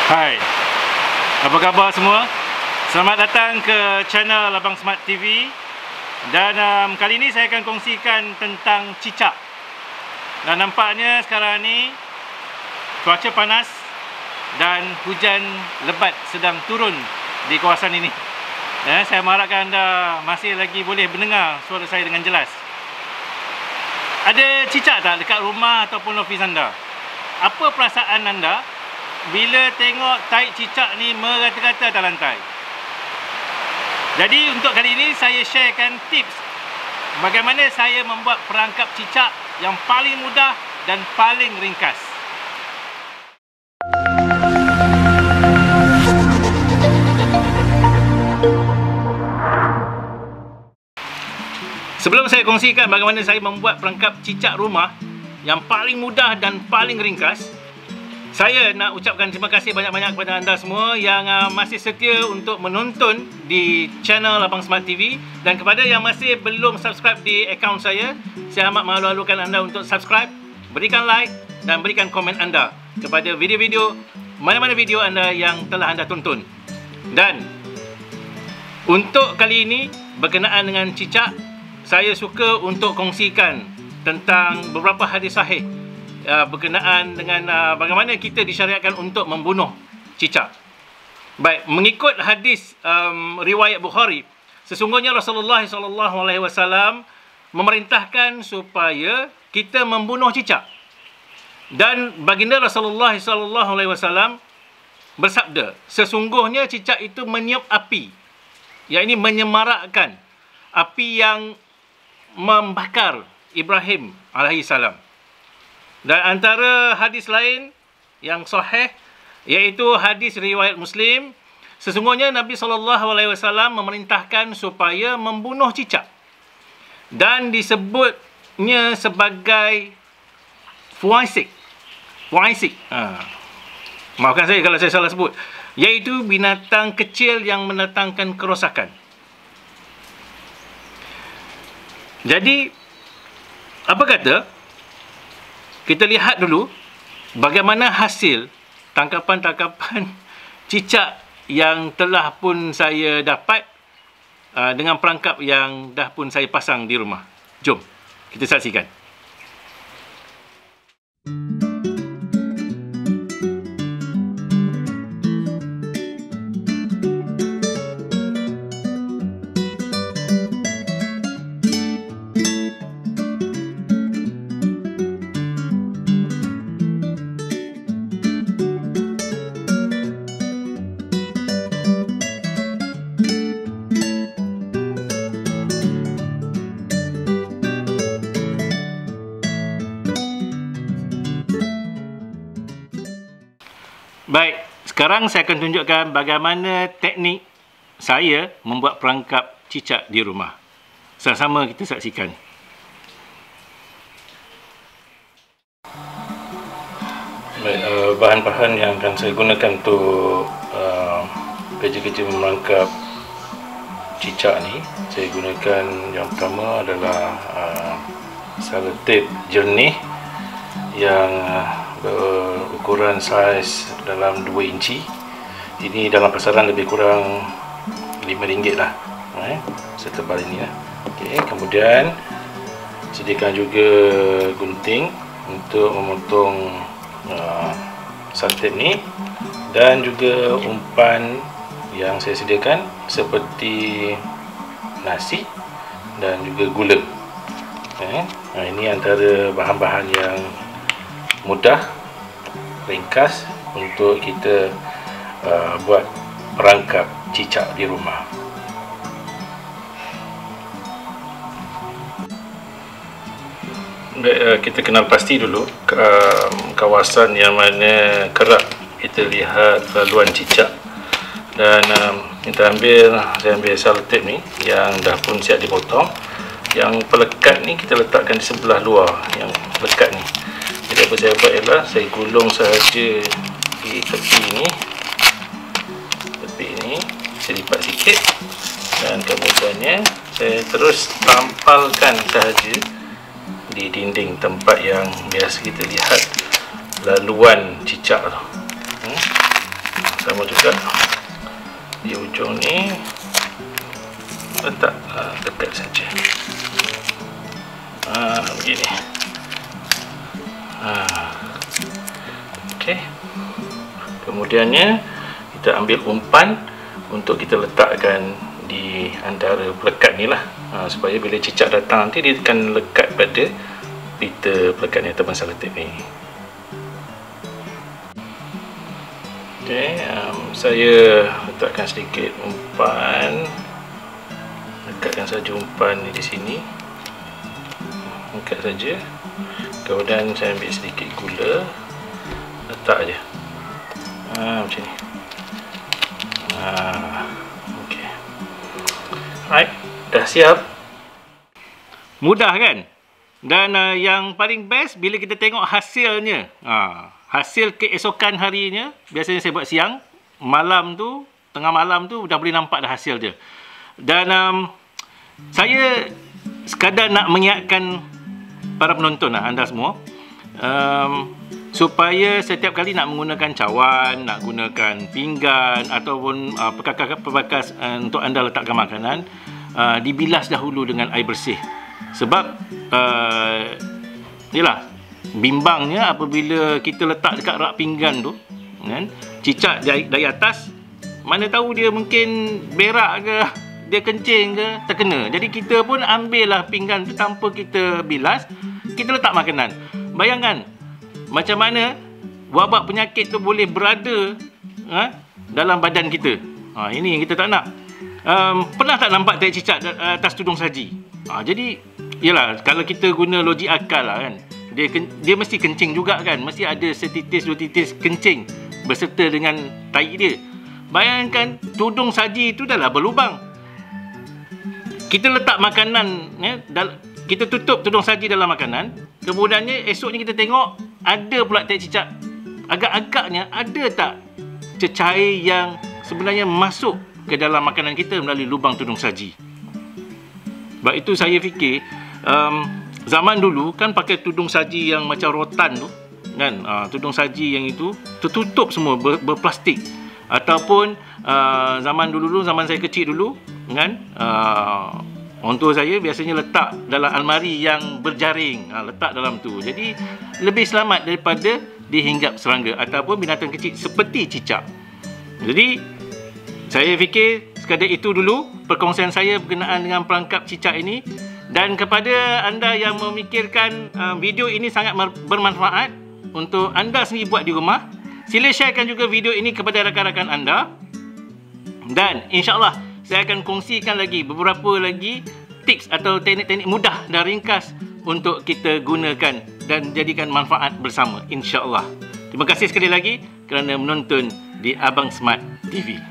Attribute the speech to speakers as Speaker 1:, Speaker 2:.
Speaker 1: Hai, apa khabar semua? Selamat datang ke channel Abang Smart TV. Dan kali ini saya akan kongsikan tentang cicak. Dan nampaknya sekarang ni cuaca panas dan hujan lebat sedang turun di kawasan ini. Saya mengharapkan anda masih lagi boleh mendengar suara saya dengan jelas. Ada cicak tak dekat rumah ataupun ofis anda? Apa perasaan anda bila tengok taik cicak ni merata-rata atas lantai? Jadi untuk kali ini saya sharekan tips bagaimana saya membuat perangkap cicak yang paling mudah dan paling ringkas. Sebelum saya kongsikan bagaimana saya membuat perangkap cicak rumah yang paling mudah dan paling ringkas, saya nak ucapkan terima kasih banyak-banyak kepada anda semua yang masih setia untuk menonton di channel Abang Smart TV. Dan kepada yang masih belum subscribe di akaun saya amat malu-malukan anda untuk subscribe, berikan like dan berikan komen anda kepada video-video mana-mana video anda yang telah anda tonton. Dan untuk kali ini berkenaan dengan cicak, saya suka untuk kongsikan tentang beberapa hadis sahih berkenaan dengan bagaimana kita disyariatkan untuk membunuh cicak. Baik, mengikut hadis riwayat Bukhari, sesungguhnya Rasulullah SAW memerintahkan supaya kita membunuh cicak. Dan baginda Rasulullah SAW bersabda, sesungguhnya cicak itu meniup api, iaitu menyemarakkan api yang membakar Ibrahim alaihissalam. Dan antara hadis lain yang sahih, iaitu hadis riwayat Muslim, sesungguhnya Nabi SAW memerintahkan supaya membunuh cicak. Dan disebutnya sebagai fuaisik. Maafkan saya kalau saya salah sebut. Iaitu binatang kecil yang mendatangkan kerosakan. Jadi, apa kata? Kita lihat dulu bagaimana hasil tangkapan-tangkapan cicak yang telah pun saya dapat dengan perangkap yang dah pun saya pasang di rumah. Jom kita saksikan. Baik, sekarang saya akan tunjukkan bagaimana teknik saya membuat perangkap cicak di rumah. Sama-sama kita saksikan. Baik, bahan-bahan yang akan saya gunakan untuk kerja-kerja merangkap cicak ni, saya gunakan yang pertama adalah selotip jernih yang berukuran saiz dalam 2 inci. Ini dalam pasaran lebih kurang RM5 lah, setebal ini lah. Okay, kemudian sediakan juga gunting untuk memotong selotip ni, dan juga umpan yang saya sediakan seperti nasi dan juga gula. Ini antara bahan-bahan yang mudah, ringkas untuk kita buat perangkap cicak di rumah. Kita kenal pasti dulu kawasan yang mana kerap kita lihat laluan cicak. Dan saya ambil selotip ni yang dah pun siap dipotong. Yang pelekat ni kita letakkan di sebelah luar, yang pelekat ni. Jadi apa saya buat ialah saya gulung sahaja di tepi ni, saya lipat sikit, dan kemudiannya saya terus tampalkan sahaja di dinding tempat yang biasa kita lihat laluan cicak tu. sama juga di ujung ni letak dekat saja. Begini. Okey. Kemudiannya kita ambil umpan untuk kita letakkan di antara pelekat ni lah, supaya bila cicak datang nanti dia akan lekat pada pita pelekat ni ataupun selotip ni. Okey, saya letakkan sedikit umpan, lekatkan saja umpan ni di sini, lekat saja. Kemudian saya ambil sedikit gula, letak aja. Macam ni. Okey. Alright, dah siap. Mudah kan? Dan yang paling best bila kita tengok hasilnya. Hasil keesokan harinya, biasanya saya buat siang, malam tu, tengah malam tu dah boleh nampak dah hasil dia. Dan saya sekadar nak mengingatkan para penonton, anda semua, supaya setiap kali nak menggunakan cawan, nak gunakan pinggan ataupun perbakas untuk anda letakkan makanan, dibilas dahulu dengan air bersih. Sebab yalah, bimbangnya apabila kita letak dekat rak pinggan tu kan, cicak dari atas, mana tahu dia mungkin berak ke, dia kencing ke, terkena. Jadi kita pun ambillah pinggan tu tanpa kita bilas, kita letak makanan. Bayangkan macam mana wabak penyakit tu boleh berada dalam badan kita. Ini yang kita tak nak. Pernah tak nampak tai cicak atas tudung saji? Jadi yalah, kalau kita guna logik akal lah kan, dia mesti kencing juga kan, mesti ada setitis dua titis kencing berserta dengan tai dia. Bayangkan tudung saji itu dah lah berlubang. Kita letak makanan, kita tutup tudung saji dalam makanan, kemudiannya esoknya kita tengok ada pula tai cicak. Agak-agaknya ada tak cecair yang sebenarnya masuk ke dalam makanan kita melalui lubang tudung saji. Sebab itu saya fikir zaman dulu kan pakai tudung saji yang macam rotan tu kan, tudung saji yang itu tertutup semua berplastik. Ataupun zaman saya kecil dulu kan, orang tua saya biasanya letak dalam almari yang berjaring, letak dalam tu. Jadi lebih selamat daripada dihinggap serangga ataupun binatang kecil seperti cicak. Jadi saya fikir sekadar itu dulu perkongsian saya berkenaan dengan perangkap cicak ini. Dan kepada anda yang memikirkan video ini sangat bermanfaat untuk anda sendiri buat di rumah, sila sharekan juga video ini kepada rakan-rakan anda. Dan insyaAllah saya akan kongsikan lagi beberapa lagi tips atau teknik-teknik mudah dan ringkas untuk kita gunakan dan jadikan manfaat bersama, insyaAllah. Terima kasih sekali lagi kerana menonton di Abang Smart TV.